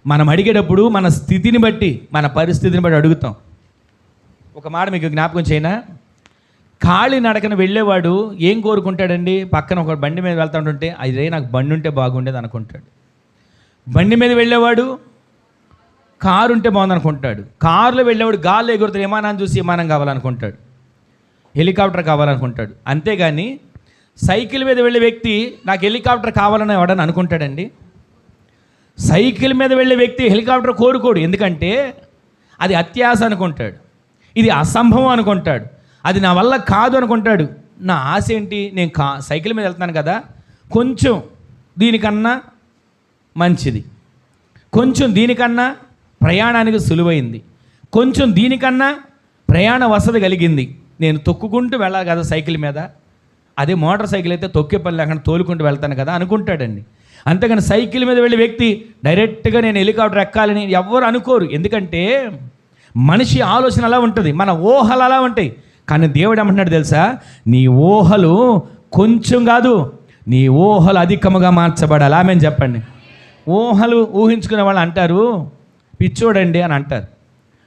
మనం అడిగేటప్పుడు మన స్థితిని బట్టి, మన పరిస్థితిని బట్టి అడుగుతాం. ఒక మాట మీకు జ్ఞాపకం చేయనా? ఖాళీ నడకన వెళ్ళేవాడు ఏం కోరుకుంటాడండి? పక్కన ఒక బండి మీద వెళ్తా ఉంటుంటే అదే నాకు బండి ఉంటే బాగుండేది అనుకుంటాడు. బండి మీద వెళ్ళేవాడు కారు ఉంటే బాగుంది అనుకుంటాడు. కారులో వెళ్ళేవాడు గాల్లో ఎగురుతాడు, విమానాన్ని చూసి విమానం కావాలనుకుంటాడు, హెలికాప్టర్ కావాలనుకుంటాడు. అంతేగాని సైకిల్ మీద వెళ్ళే వ్యక్తి నాకు హెలికాప్టర్ కావాలని ఎవడని అనుకుంటాడండి? సైకిల్ మీద వెళ్ళే వ్యక్తి హెలికాప్టర్ కోరుకోడు. ఎందుకంటే అది అత్యాశ అనుకుంటాడు, ఇది అసంభవం అనుకుంటాడు, అది నా వల్ల కాదు అనుకుంటాడు. నా ఆశ ఏంటి? నేను సైకిల్ మీద వెళ్తున్నాను కదా, కొంచెం దీనికన్నా మంచిది, కొంచెం దీనికన్నా ప్రయాణానికి సులువైంది, కొంచెం దీనికన్నా ప్రయాణ వసతి కలిగింది, నేను తొక్కుకుంటూ వెళ్ళాలి కదా సైకిల్ మీద, అదే మోటార్ సైకిల్ అయితే తొక్కే పని లేకుండా తోలుకుంటూ వెళ్తాను కదా అనుకుంటాడండి. అంతేగాని సైకిల్ మీద వెళ్ళే వ్యక్తి డైరెక్ట్గా నేను హెలికాప్టర్ ఎక్కాలని ఎవ్వరు అనుకోరు. ఎందుకంటే మనిషి ఆలోచన అలా ఉంటుంది, మన ఊహలు అలా ఉంటాయి. కానీ దేవుడు ఏమంటున్నాడు తెలుసా? నీ ఊహలు కొంచెం కాదు, నీ ఊహలు అధికముగా మార్చబడాలి. ఆమెను చెప్పండి. ఊహలు ఊహించుకునే వాళ్ళు అంటారు పిచ్చోడండి అని అంటారు,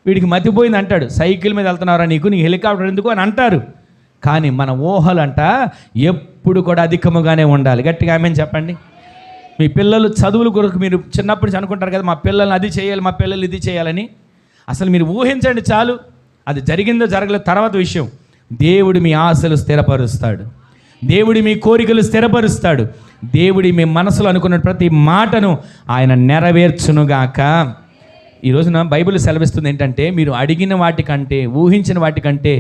వీడికి మతిపోయింది అంటాడు, సైకిల్ మీద వెళ్తున్నారా నీకు హెలికాప్టర్ ఎందుకు అని అంటారు. కానీ మన ఊహలు అంట ఎప్పుడు కూడా అధికముగానే ఉండాలి. గట్టిగా ఆమెను చెప్పండి. మీ పిల్లలు చదువుల కొరకు మీరు చిన్నప్పటి నుంచి అనుకుంటారు కదా, మా పిల్లల్ని అది చేయాలి, మా పిల్లలు ఇది చేయాలని. అసలు మీరు ఊహించండి చాలు, అది జరిగిందో జరగలేదు తర్వాత విషయం. దేవుడు మీ ఆశలు స్థిరపరుస్తాడు, దేవుడు మీ కోరికలు స్థిరపరుస్తాడు, దేవుడి మీ మనసులో అనుకున్న ప్రతి మాటను ఆయన నెరవేర్చునుగాక. ఈ రోజున బైబిల్ సెలవిస్తుంది ఏంటంటే, మీరు అడిగిన వాటికంటే, ఊహించిన వాటికంటే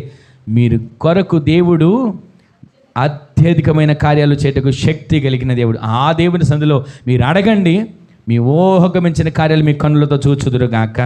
మీరు కొరకు దేవుడు అత్యధికమైన కార్యాలు చేయటకు శక్తి కలిగిన దేవుడు. ఆ దేవుని సందులో మీరు అడగండి, మీ ఊహకు మించిన కార్యాలు మీ కన్నులతో చూచుదురుగాక.